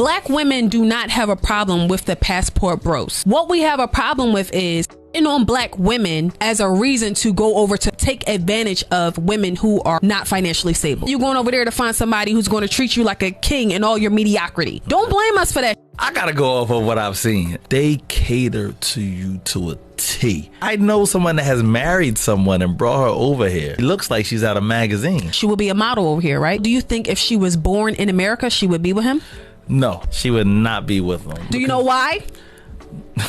Black women do not have a problem with the passport bros. What we have a problem with is on black women as a reason to go over to take advantage of women who are not financially stable. You're going over there to find somebody who's going to treat you like a king in all your mediocrity. Don't blame us for that. I gotta go off of what I've seen. They cater to you to a T. I know someone that has married someone and brought her over here. It looks like she's out of magazine. She would be a model over here, right? Do you think if she was born in America, she would be with him? No, she would not be with him. Do you know why?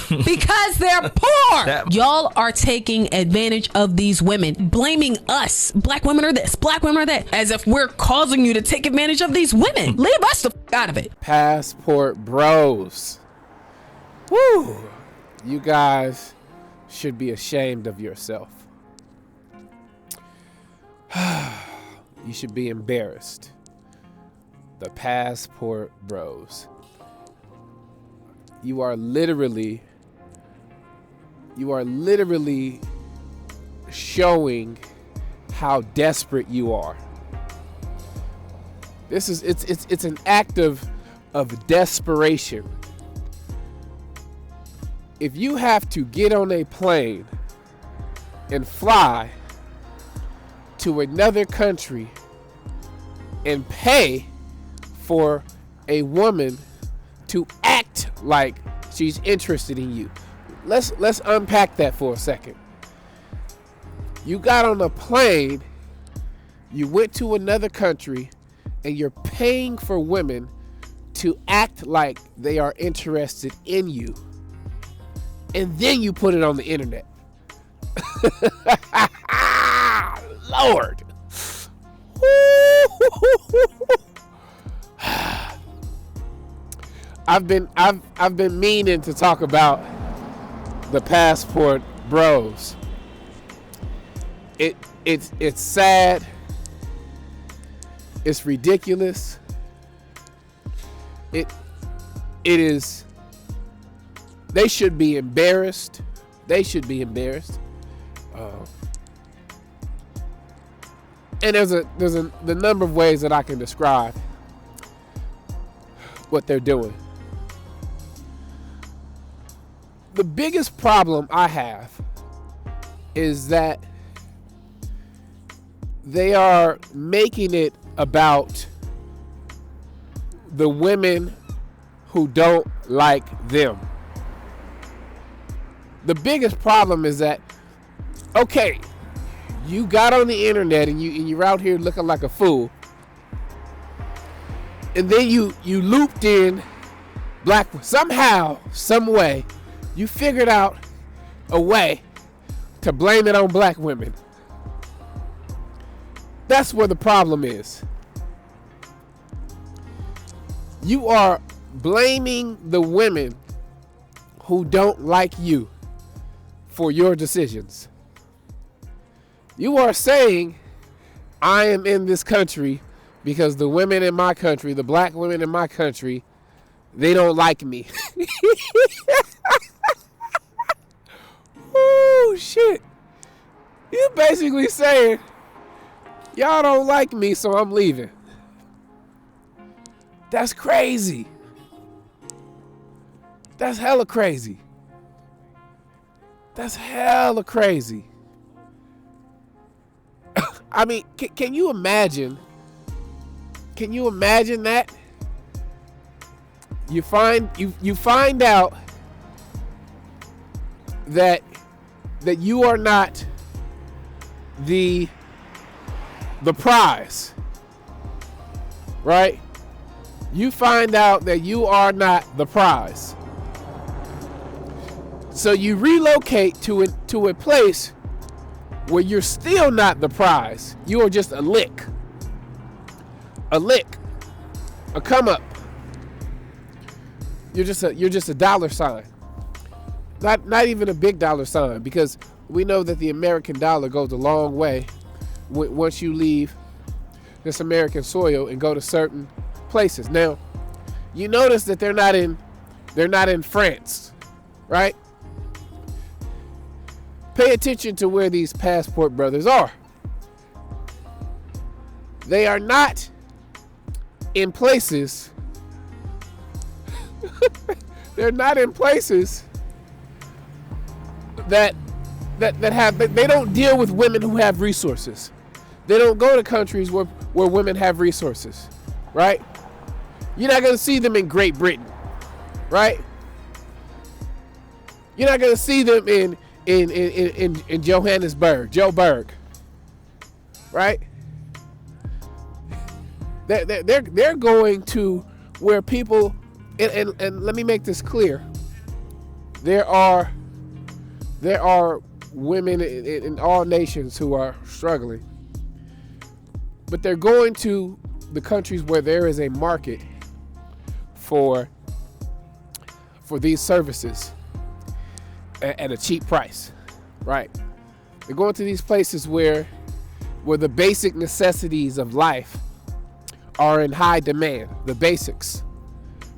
Because they're poor. Y'all are taking advantage of these women, blaming us. Black women are this, black women are that, as if we're causing you to take advantage of these women. Leave us the out of it. Passport bros. Woo! You guys should be ashamed of yourself. You should be embarrassed. The passport bros. You are literally showing how desperate you are. It's an act of desperation. If you have to get on a plane and fly to another country and pay for a woman to act like she's interested in you. Let's unpack that for a second. You got on a plane, you went to another country, and you're paying for women to act like they are interested in you. And then you put it on the internet. Lord. I've been meaning to talk about the passport bros. It's sad. It's ridiculous. It is. They should be embarrassed. They should be embarrassed. And there's the number of ways that I can describe what they're doing. The biggest problem I have is that they are making it about the women who don't like them. The biggest problem is that, okay, you got on the internet and you're out here looking like a fool, and then you looped in black. Somehow, some way, you figured out a way to blame it on black women. That's where the problem is. You are blaming the women who don't like you for your decisions. You are saying, I am in this country because the women in my country, the black women in my country, they don't like me. Oh, shit. You're basically saying, y'all don't like me, so I'm leaving. That's crazy. That's hella crazy. That's hella crazy. I mean, can you imagine? Can you imagine that? You find out that you are not the prize, right? You find out that you are not the prize. So you relocate to a place where you're still not the prize. You are just a lick. A come up. You're just a dollar sign. Not even a big dollar sign, because we know that the American dollar goes a long way once you leave this American soil and go to certain places. Now, you notice that they're not in France, right? Pay attention to where these passport brothers are. They are not in places They're not in places that have, they don't deal with women who have resources. They don't go to countries where women have resources, right? You're not going to see them in Great Britain, right? You're not going to see them in Johannesburg, right? They're going to where people, and let me make this clear. There are women in all nations who are struggling, but they're going to the countries where there is a market for these services at a cheap price, right? They're going to these places where the basic necessities of life are in high demand, the basics,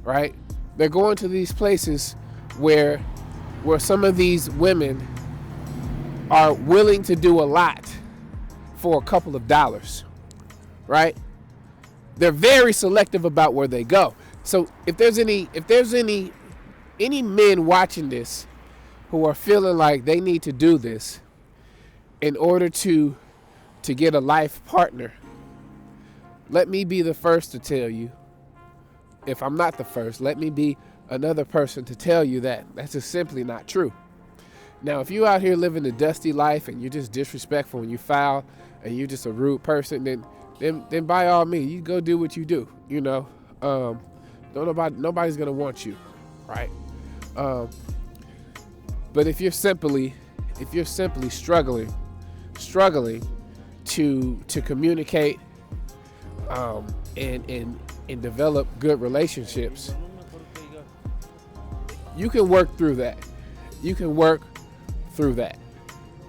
right? They're going to these places where some of these women are willing to do a lot for a couple of dollars, right? They're very selective about where they go. So if there's any men watching this who are feeling like they need to do this in order to get a life partner, let me be the first to tell you, if I'm not the first, let me be another person to tell you that that's just simply not true. Now, if you out here living a dusty life and you're just disrespectful and you foul and you're just a rude person, then by all means, you go do what you do. You know, nobody's gonna want you, right? But if you're simply struggling to communicate and develop good relationships, you can work through that.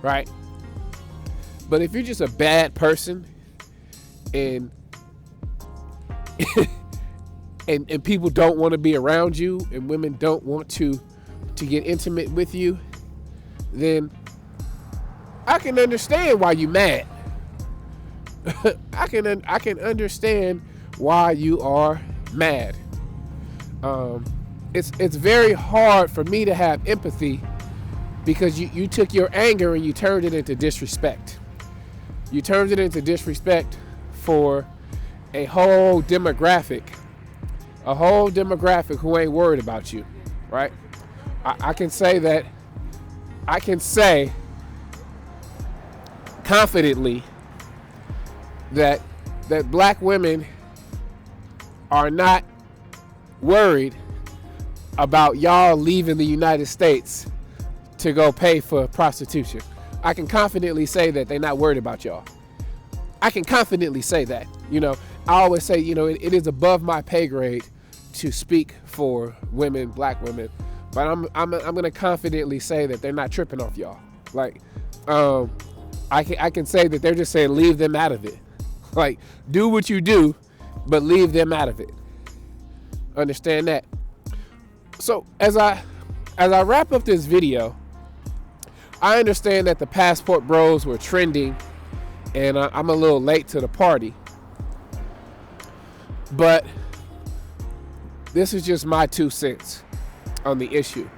Right? But if you're just a bad person and and people don't want to be around you and women don't want to get intimate with you, then I can understand why you mad. I can understand why you are mad. It's very hard for me to have empathy because you took your anger and you turned it into disrespect. You turned it into disrespect for a whole demographic who ain't worried about you, right? I can say confidently that black women are not worried about y'all leaving the United States to go pay for prostitution. I can confidently say that they're not worried about y'all. I can confidently say that. You know, I always say, you know, it is above my pay grade to speak for women, black women, but I'm gonna confidently say that they're not tripping off y'all. Like, I can say that they're just saying leave them out of it. Like, do what you do, but leave them out of it. Understand that? So as I wrap up this video, I understand that the passport bros were trending, and I'm a little late to the party. But this is just my 2 cents on the issue.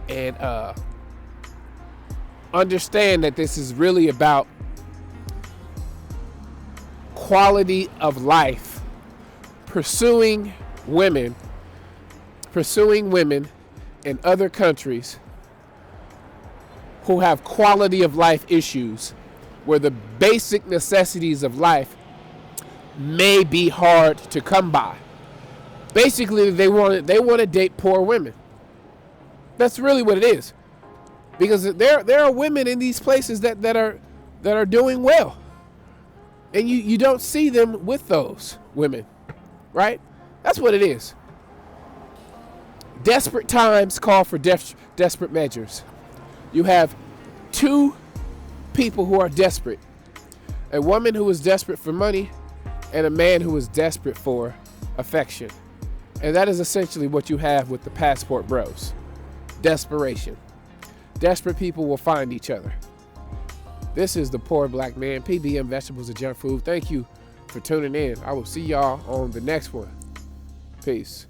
And understand that this is really about quality of life, pursuing women in other countries who have quality of life issues, where the basic necessities of life may be hard to come by. Basically, they want to date poor women. That's really what it is, because there are women in these places that are doing well, and you don't see them with those women, right? That's what it is. Desperate times call for desperate measures. You have two people who are desperate: a woman who is desperate for money and a man who is desperate for affection. And that is essentially what you have with the passport bros. Desperation. Desperate people will find each other. This is the Poor Black Man, PBM Vegetables and Junk Food. Thank you for tuning in. I will see y'all on the next one. Peace.